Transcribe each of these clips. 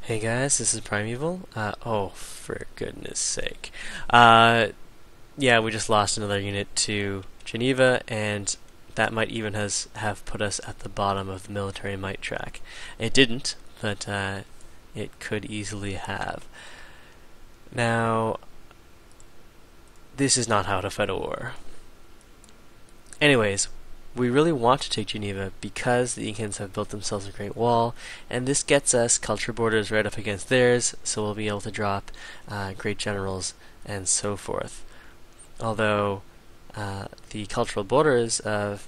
Hey guys, this is Primeval. Oh, for goodness sake. Uh, yeah, we just lost another unit to Geneva, and that might even have put us at the bottom of the military might track. It didn't, but it could easily have. Now, this is not how to fight a war. Anyways, we really want to take Geneva because the Incans have built themselves a great wall, and this gets us culture borders right up against theirs, so we'll be able to drop great generals and so forth. Although the cultural borders of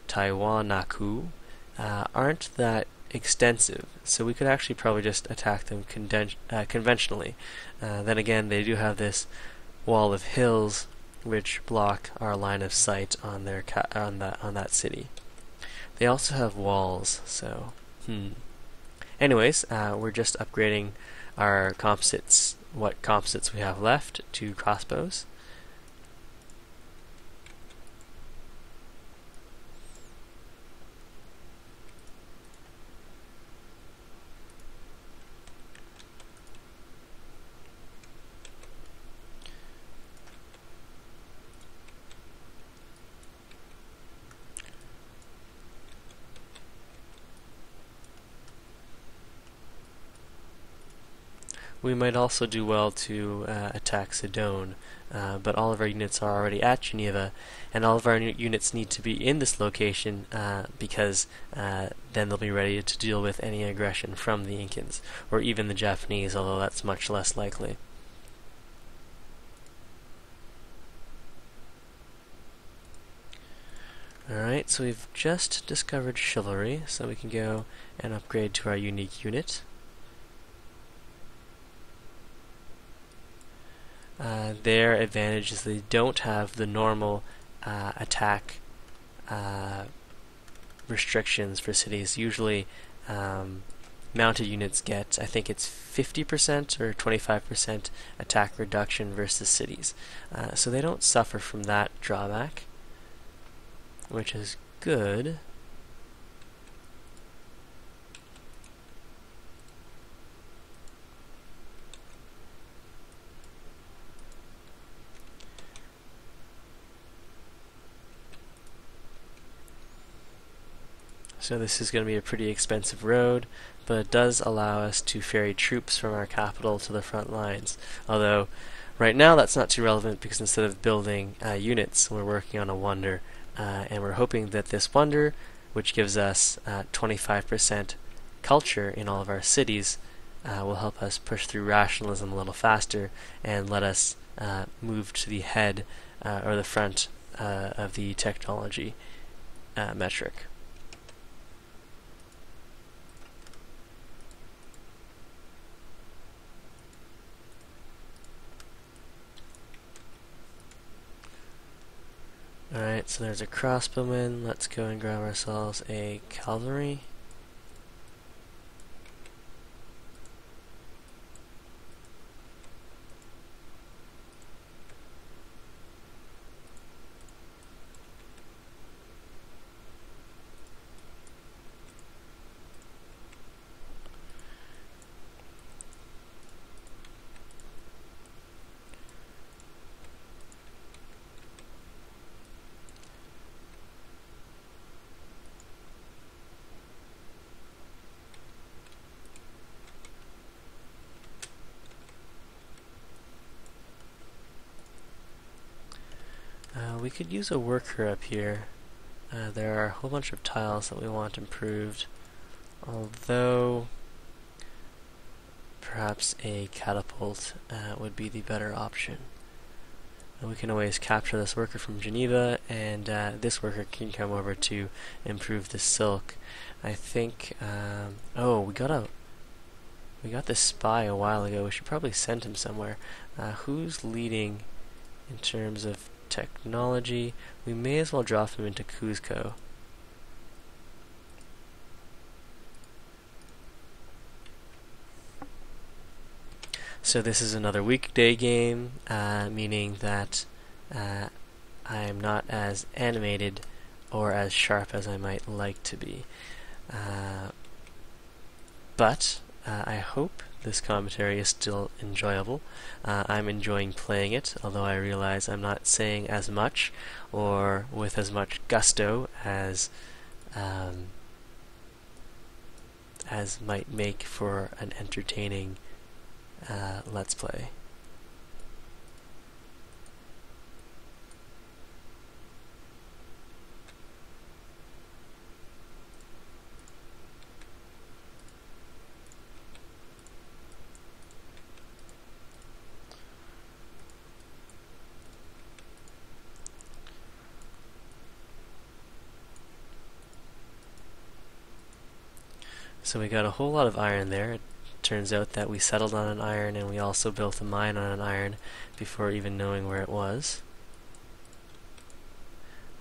Taiwan Naku aren't that extensive, so we could actually probably just attack them conventionally. Then again, they do have this wall of hills which block our line of sight on their on that city. They also have walls, so Anyways, we're just upgrading our composites, what composites we have left, to crossbows. We might also do well to attack Sedone, but all of our units are already at Geneva, and all of our units need to be in this location because then they'll be ready to deal with any aggression from the Incans, or even the Japanese, although that's much less likely. Alright, so we've just discovered chivalry, so we can go and upgrade to our unique unit. Their advantage is they don't have the normal attack restrictions for cities. Usually, mounted units get, I think it's 50% or 25% attack reduction versus cities. So they don't suffer from that drawback, which is good. So this is going to be a pretty expensive road, but it does allow us to ferry troops from our capital to the front lines. Although, right now that's not too relevant because instead of building units, we're working on a wonder, and we're hoping that this wonder, which gives us 25% culture in all of our cities, will help us push through rationalism a little faster and let us move to the head or the front of the technology metric. Alright, so there's a crossbowman. Let's go and grab ourselves a cavalry. We could use a worker up here. There are a whole bunch of tiles that we want improved, although perhaps a catapult would be the better option. And we can always capture this worker from Geneva, and this worker can come over to improve the silk. I think. Oh, we got this spy a while ago. We should probably send him somewhere. Who's leading in terms of technology? We may as well drop him into Cuzco. So this is another weekday game, meaning that I am not as animated or as sharp as I might like to be. But I hope this commentary is still enjoyable. I'm enjoying playing it, although I realize I'm not saying as much or with as much gusto as might make for an entertaining Let's Play. So we got a whole lot of iron there. It turns out that we settled on an iron and we also built a mine on an iron before even knowing where it was.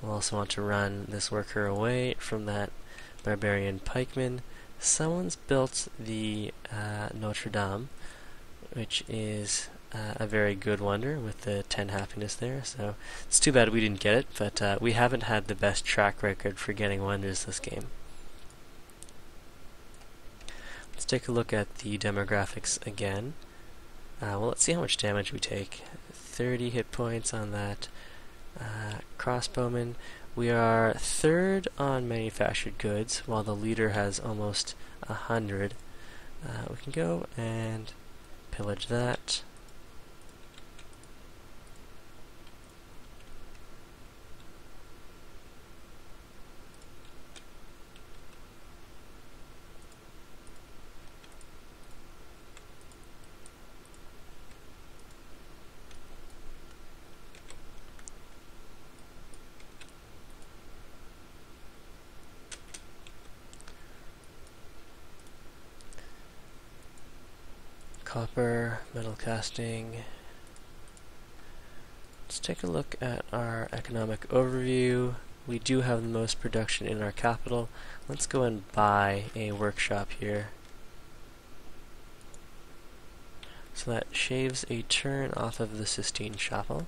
We'll also want to run this worker away from that barbarian pikeman. Someone's built the Notre Dame, which is a very good wonder with the 10 happiness there. So it's too bad we didn't get it, but we haven't had the best track record for getting wonders this game. Let's take a look at the demographics again. Well, let's see how much damage we take. 30 hit points on that crossbowman. We are third on manufactured goods, while the leader has almost 100. We can go and pillage that. Copper, metal casting. Let's take a look at our economic overview. We do have the most production in our capital. Let's go and buy a workshop here. So that shaves a turn off of the Sistine Chapel.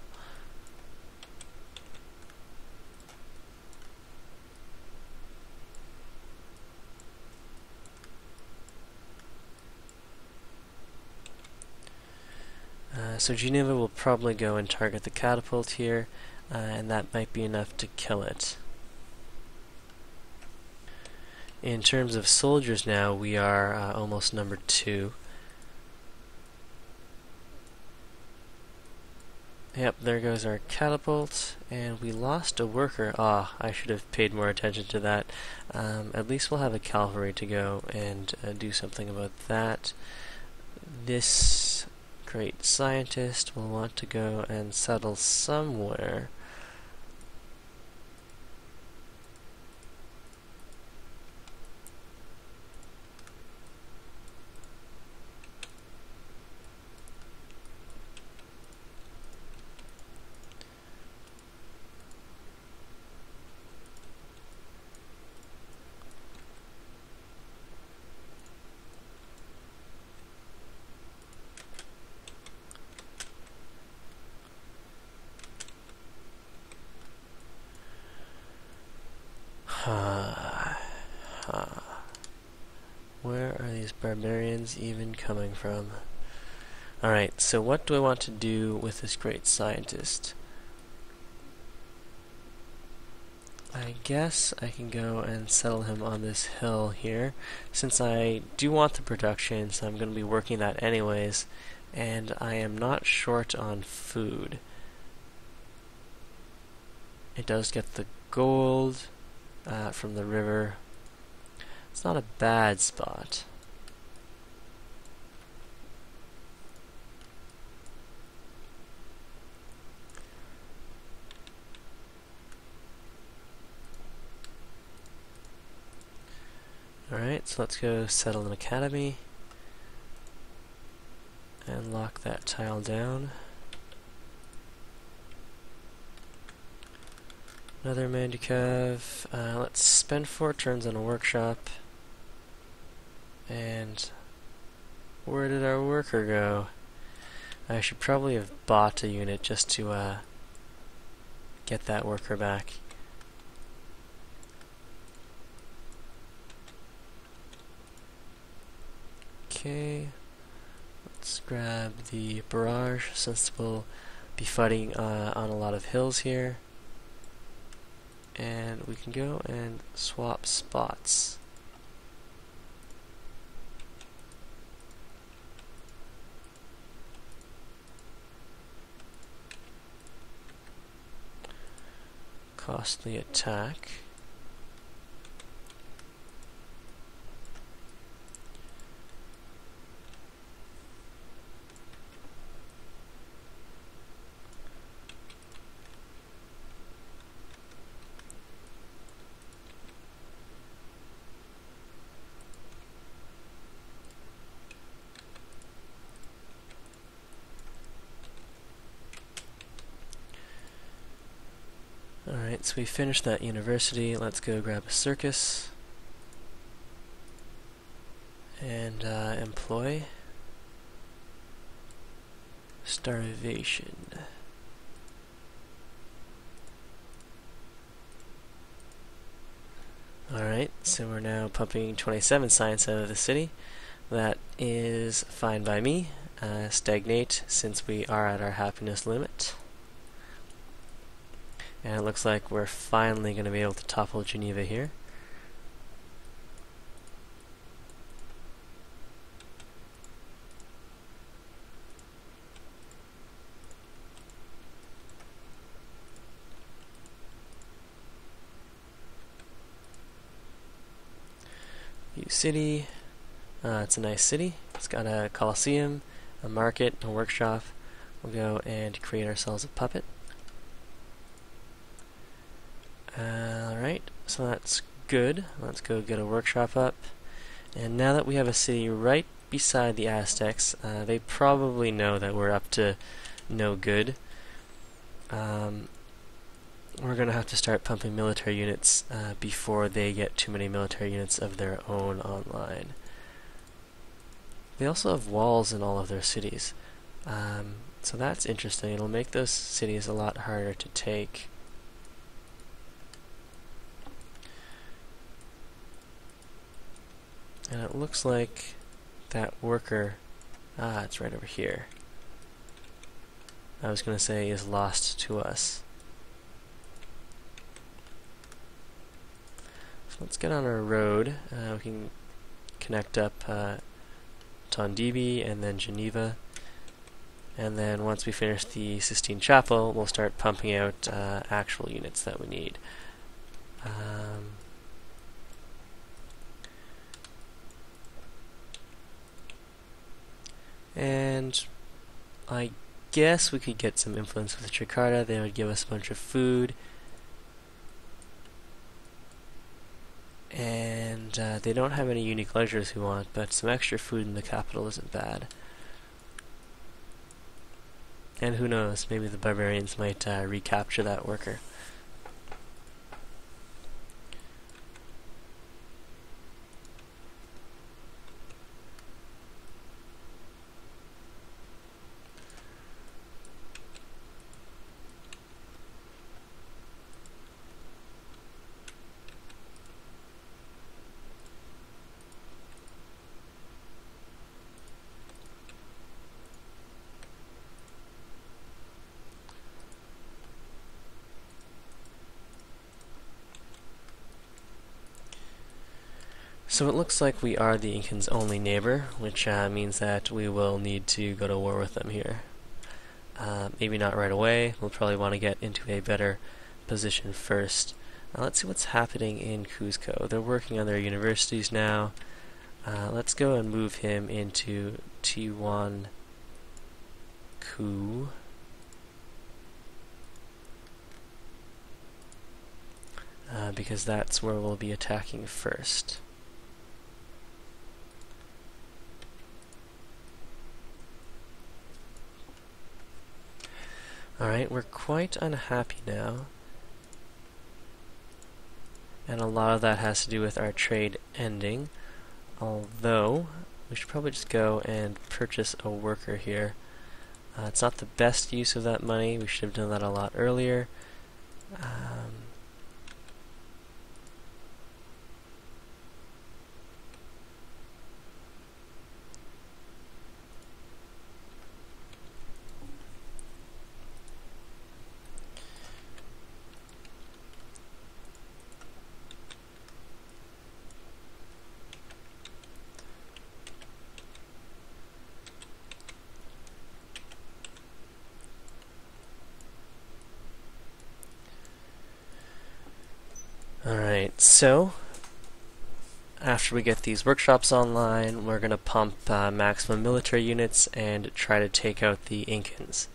So Geneva will probably go and target the catapult here, and that might be enough to kill it. In terms of soldiers now, we are almost number 2. Yep, there goes our catapult, and we lost a worker. I should have paid more attention to that. At least we'll have a cavalry to go and do something about that. This great scientist will want to go and settle somewhere. Where are these barbarians even coming from? Alright, so what do I want to do with this great scientist? I guess I can go and settle him on this hill here, since I do want the production, so I'm going to be working that anyways, and I am not short on food. It does get the gold from the river. It's not a bad spot. Alright, so let's go settle an academy and lock that tile down. Another Mandukav. Let's spend 4 turns on a workshop. And where did our worker go? I should probably have bought a unit just to get that worker back. Okay. let's grab the barrage since we'll be fighting on a lot of hills here. And we can go and swap spots. Costly attack. Alright, so we finished that university. Let's go grab a circus and employ starvation. Alright, so we're now pumping 27 science out of the city. That is fine by me. Stagnate since we are at our happiness limit. And it looks like we're finally going to be able to topple Geneva here. View city. It's a nice city. It's got a coliseum, a market, a workshop. We'll go and create ourselves a puppet. Alright, so that's good. Let's go get a workshop up. And now that we have a city right beside the Aztecs, they probably know that we're up to no good. We're going to have to start pumping military units before they get too many military units of their own online. They also have walls in all of their cities. So that's interesting. It'll make those cities a lot harder to take. And it looks like that worker, it's right over here. I was going to say is lost to us. So let's get on our road. We can connect up Tondibi and then Geneva. And then once we finish the Sistine Chapel, we'll start pumping out actual units that we need. And I guess we could get some influence with Tricarda. They would give us a bunch of food. And they don't have any unique ledgers we want, but some extra food in the capital isn't bad. And who knows, maybe the barbarians might recapture that worker. So it looks like we are the Incans' only neighbor, which means that we will need to go to war with them here. Maybe not right away. We'll probably want to get into a better position first. Let's see what's happening in Cuzco. They're working on their universities now. Let's go and move him into Tiwanaku. Because that's where we'll be attacking first. Alright, we're quite unhappy now. And a lot of that has to do with our trade ending. Although, we should probably just go and purchase a worker here. It's not the best use of that money. We should have done that a lot earlier. Alright, so after we get these workshops online, we're going to pump maximum military units and try to take out the Incans.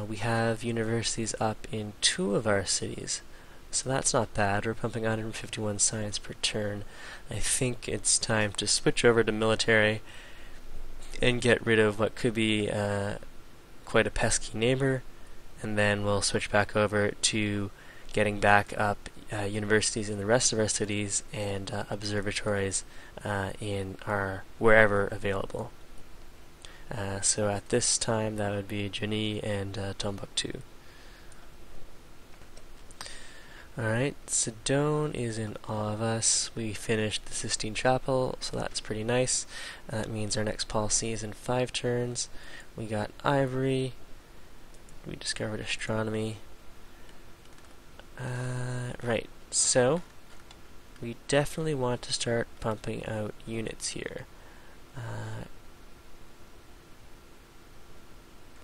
We have universities up in 2 of our cities, so that's not bad. We're pumping 151 science per turn. I think it's time to switch over to military and get rid of what could be quite a pesky neighbor, and then we'll switch back over to getting back up universities in the rest of our cities and observatories in our wherever available. So at this time that would be Juni and Tombouctou. Alright, Sedone is in awe of us. We finished the Sistine Chapel, so that's pretty nice. That means our next policy is in 5 turns. We got Ivory. We discovered astronomy. Right, so we definitely want to start pumping out units here.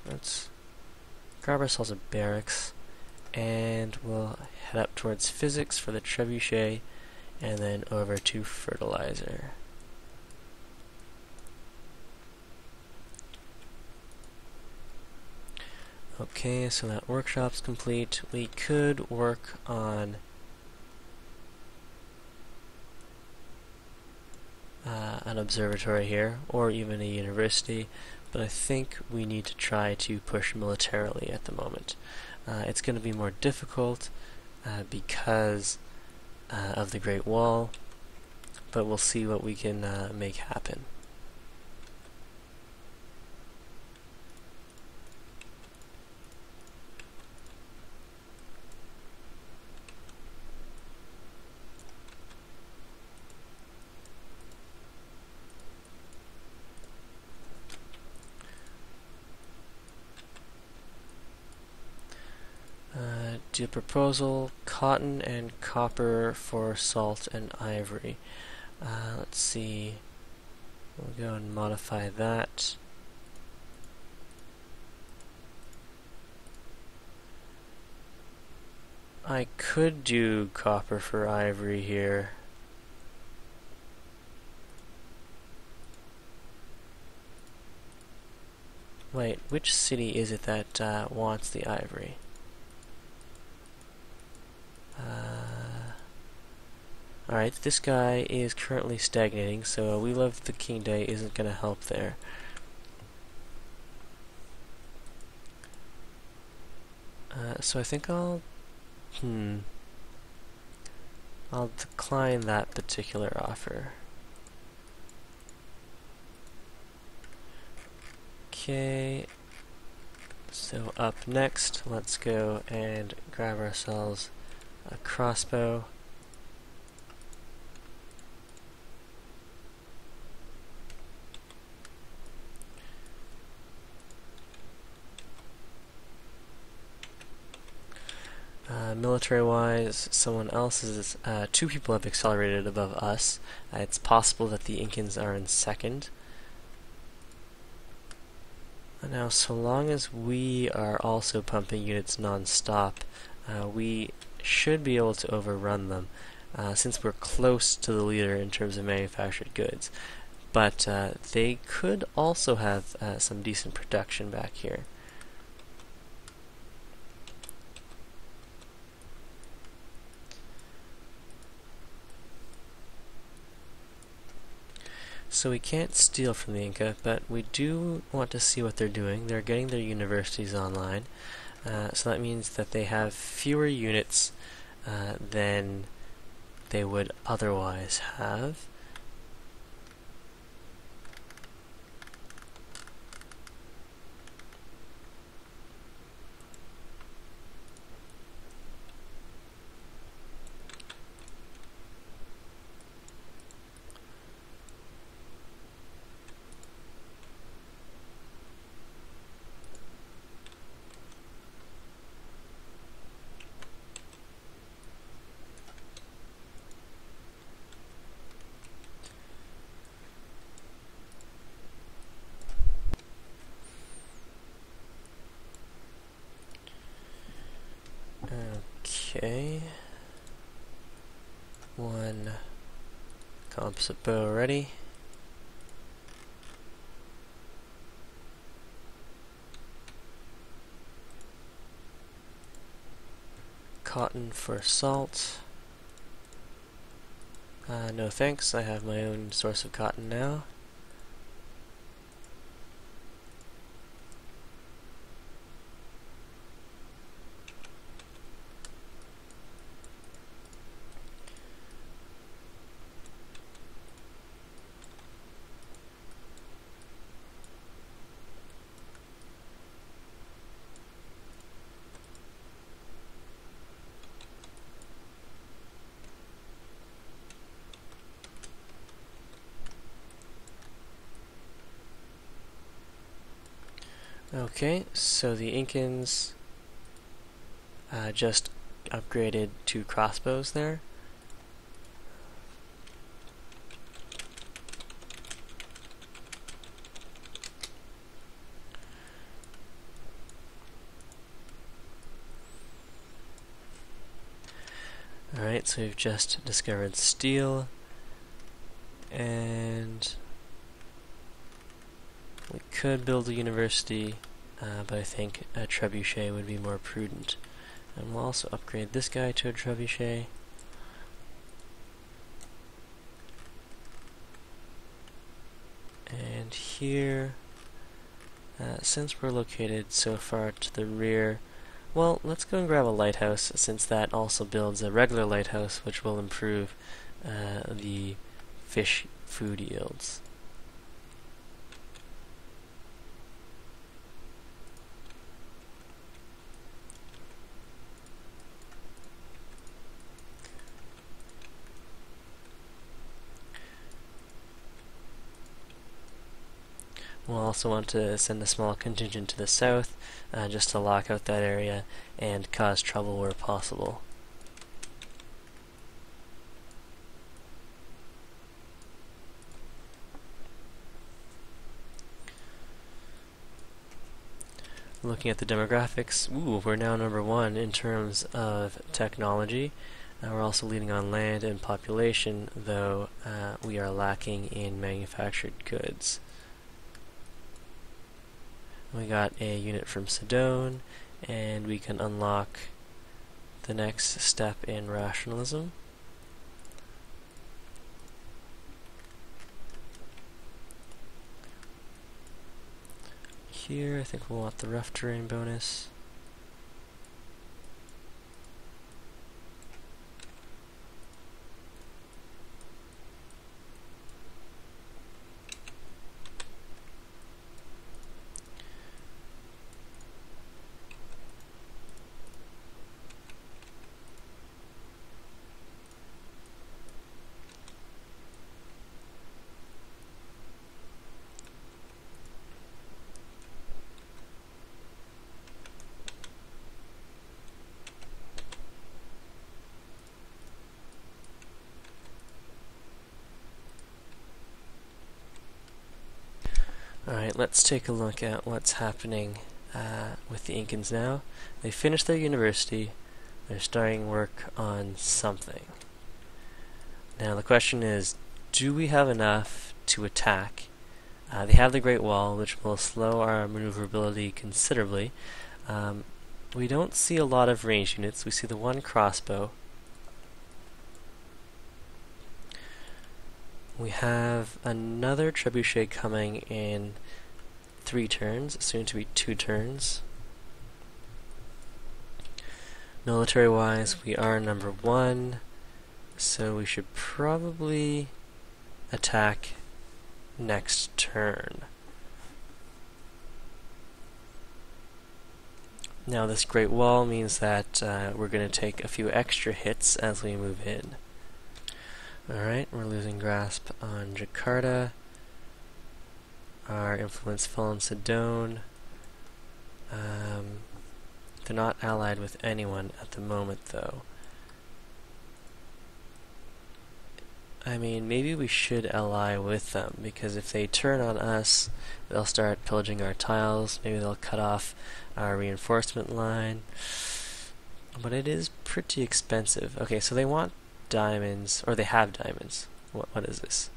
Let's grab ourselves a barracks, and we'll head up towards physics for the trebuchet, and then over to fertilizer. Okay, so that workshop's complete. We could work on an observatory here, or even a university, but I think we need to try to push militarily at the moment. It's going to be more difficult because of the Great Wall, but we'll see what we can make happen. Do a proposal, cotton and copper for salt and ivory. Let's see, we'll go and modify that. I could do copper for ivory here. Wait, which city is it that wants the ivory? Alright, this guy is currently stagnating, so We Love the King Day isn't going to help there. So I think I'll decline that particular offer. Okay, so up next, let's go and grab ourselves a crossbow. Military-wise, someone else is, 2 people have accelerated above us. It's possible that the Incans are in second. Now, so long as we are also pumping units non-stop, we should be able to overrun them, since we're close to the leader in terms of manufactured goods. But they could also have some decent production back here. So we can't steal from the Inca, but we do want to see what they're doing. They're getting their universities online, so that means that they have fewer units than they would otherwise have. Okay. one composite bow ready. Cotton for salt. No thanks, I have my own source of cotton now. Okay, so the Incans just upgraded 2 crossbows there. Alright, so we've just discovered steel, and we could build a university, but I think a trebuchet would be more prudent. And we'll also upgrade this guy to a trebuchet. And here, since we're located so far to the rear, well, let's go and grab a lighthouse, since that also builds a regular lighthouse, which will improve the fish food yields. We'll also want to send a small contingent to the south, just to lock out that area and cause trouble where possible. Looking at the demographics, we're now number 1 in terms of technology. We're also leading on land and population, though we are lacking in manufactured goods. We got a unit from Sedone, and we can unlock the next step in rationalism. Here, I think we'll want the rough terrain bonus. Alright, let's take a look at what's happening with the Incans now. They finished their university, they're starting work on something. Now the question is, do we have enough to attack? They have the Great Wall, which will slow our maneuverability considerably. We don't see a lot of ranged units, we see the 1 crossbow. We have another trebuchet coming in 3 turns, soon to be 2 turns. Military-wise, we are number 1, so we should probably attack next turn. Now this Great Wall means that we're going to take a few extra hits as we move in. Alright, we're losing grasp on Jakarta. Our influence fell on Sedone. They're not allied with anyone at the moment, though. I mean, maybe we should ally with them, because if they turn on us, they'll start pillaging our tiles. Maybe they'll cut off our reinforcement line. But it is pretty expensive. Okay, so they want diamonds, or they have diamonds. What is this?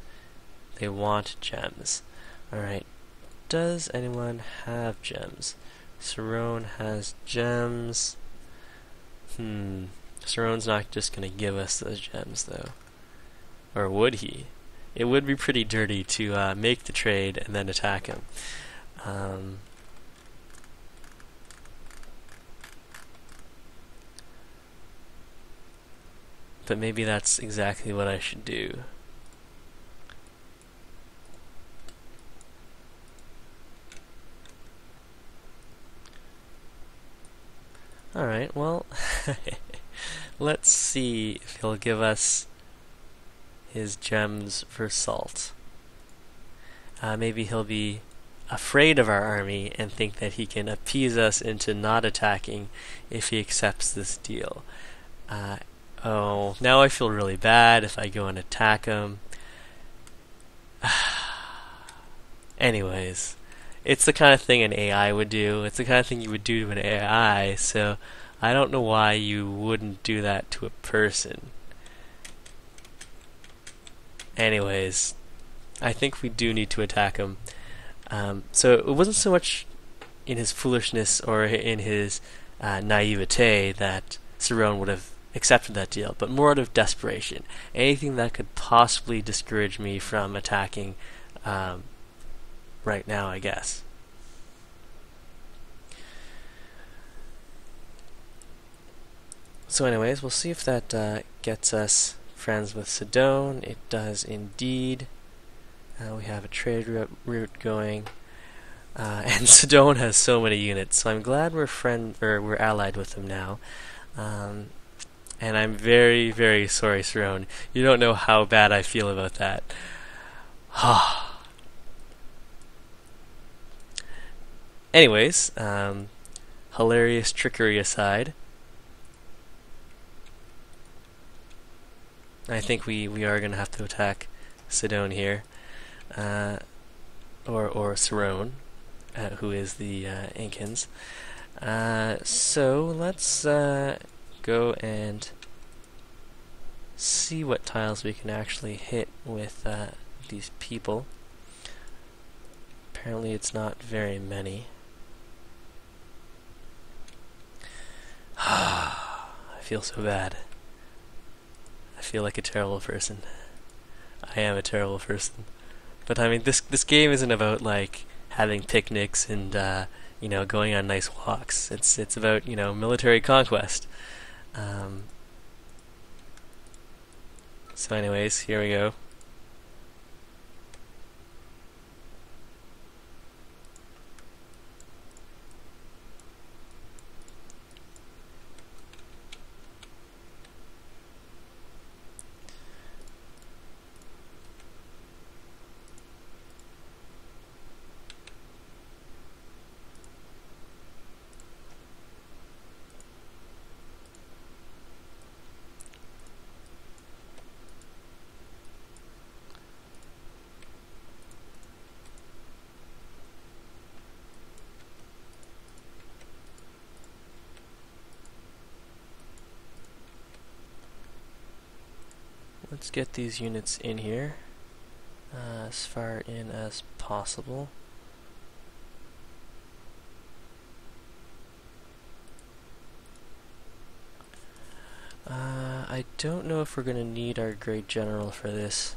They want gems. Alright. Does anyone have gems? Saron has gems. Saron's not just going to give us those gems, though. Or would he? It would be pretty dirty to make the trade and then attack him. But maybe that's exactly what I should do. Alright, well, let's see if he'll give us his gems for salt. Maybe he'll be afraid of our army and think that he can appease us into not attacking if he accepts this deal. Oh, now I feel really bad if I go and attack him. Anyways, it's the kind of thing an AI would do. It's the kind of thing you would do to an AI, so I don't know why you wouldn't do that to a person. Anyways, I think we do need to attack him. So it wasn't so much in his foolishness or in his naivete that Saron would have accepted that deal, but more out of desperation. Anything that could possibly discourage me from attacking right now, I guess. So anyways, we'll see if that gets us friends with Sidon. It does indeed. We have a trade route going. And Sidon has so many units, so I'm glad we're allied with them now. And I'm very, very sorry, Saron. You don't know how bad I feel about that. Anyways, hilarious trickery aside, I think we are going to have to attack Sidon here, or Saron, who is the Incans. So let's go and see what tiles we can actually hit with these people. Apparently it's not very many. I feel so bad. I feel like a terrible person. I am a terrible person. But I mean, this game isn't about like having picnics and going on nice walks. It's about military conquest. So anyways, here we go. Let's get these units in here, as far in as possible. I don't know if we're going to need our Great General for this.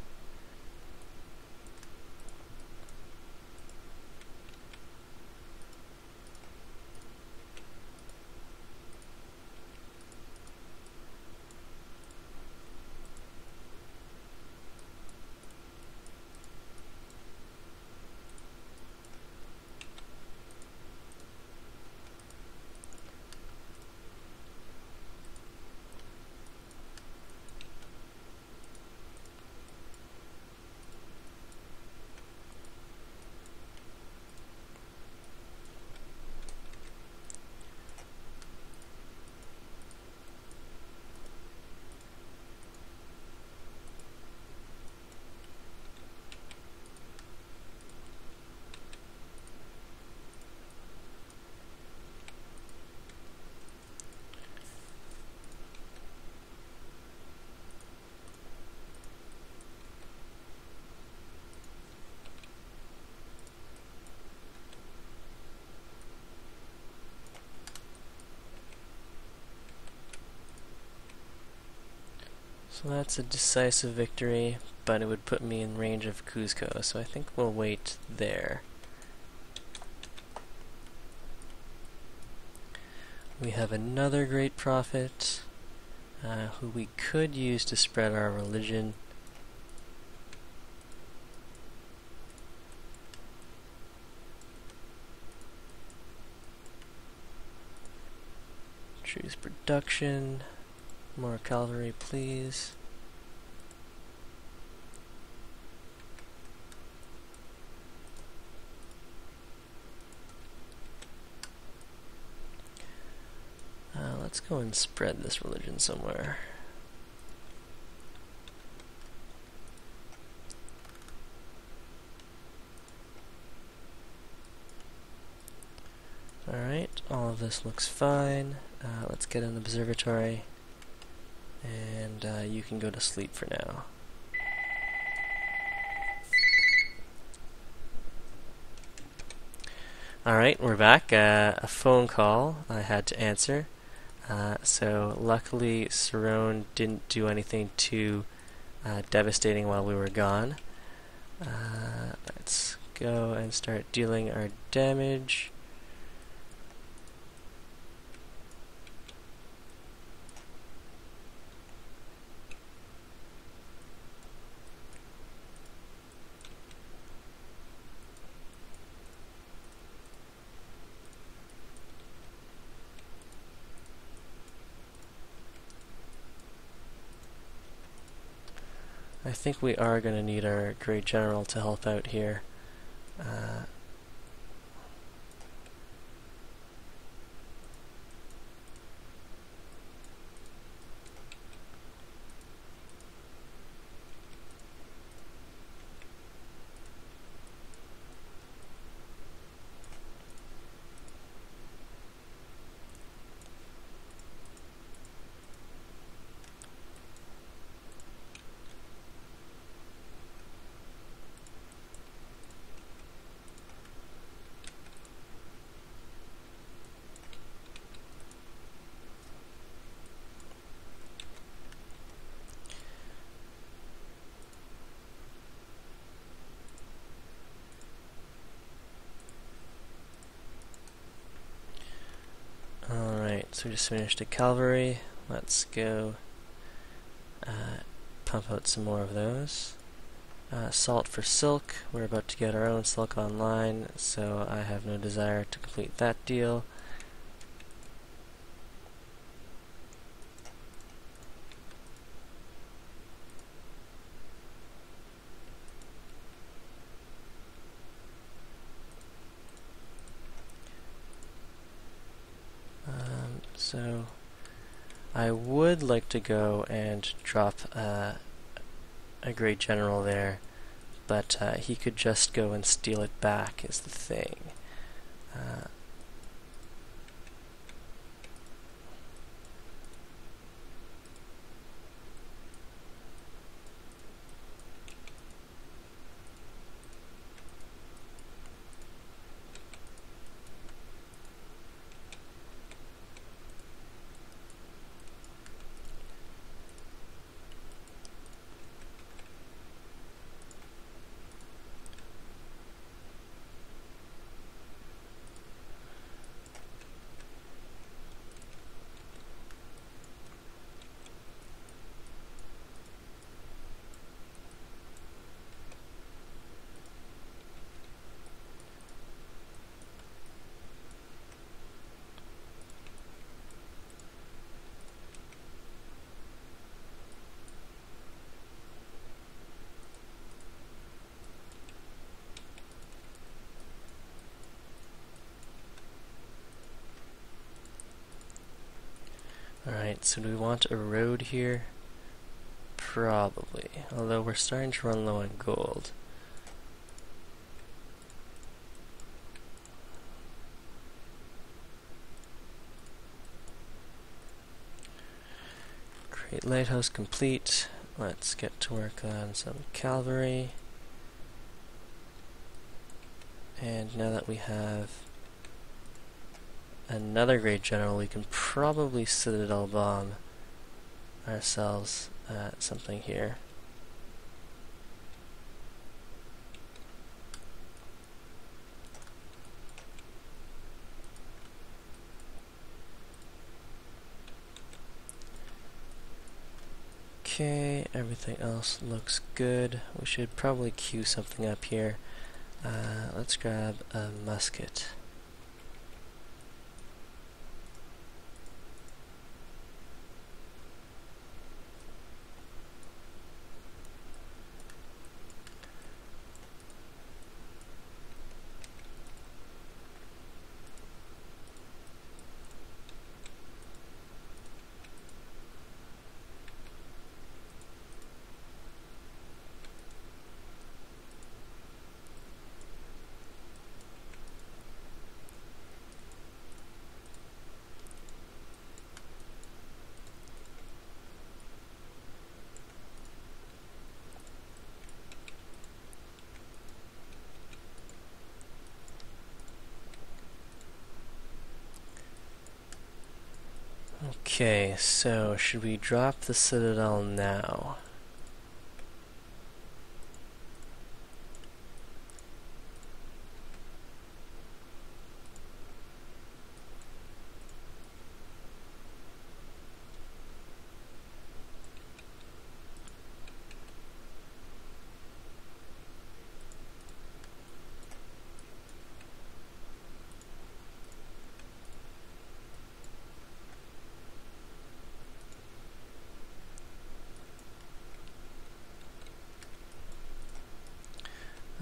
So that's a decisive victory, but it would put me in range of Cuzco, so I think we'll wait there. We have another great prophet who we could use to spread our religion. Choose production. More cavalry, please. Let's go and spread this religion somewhere. Alright, all of this looks fine. Let's get an observatory, and you can go to sleep for now. Alright, we're back. A phone call I had to answer. So luckily Cerrone didn't do anything too devastating while we were gone. Let's go and start dealing our damage. I think we are going to need our Great General to help out here. So we just finished a cavalry. Let's go pump out some more of those. Salt for silk. We're about to get our own silk online, so I have no desire to complete that deal. So I would like to go and drop a great general there, but he could just go and steal it back is the thing. Alright, so do we want a road here? Probably, although we're starting to run low on gold. Great lighthouse complete. Let's get to work on some cavalry. And now that we have another great general, we can probably citadel bomb ourselves something here. Okay, everything else looks good. We should probably queue something up here. Let's grab a musket. Okay, so should we drop the Citadel now?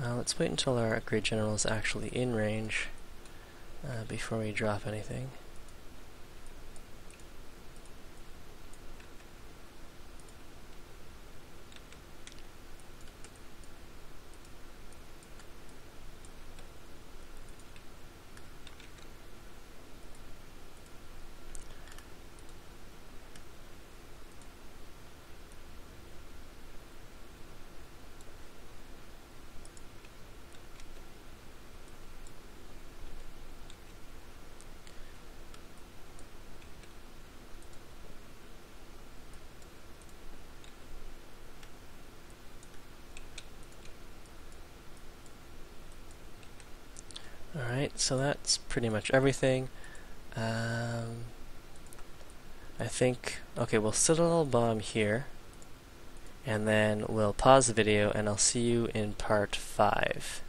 Let's wait until our upgrade general is actually in range before we drop anything. Alright, so that's pretty much everything. I think, okay, we'll Citadel bomb here, and then we'll pause the video, and I'll see you in part 5.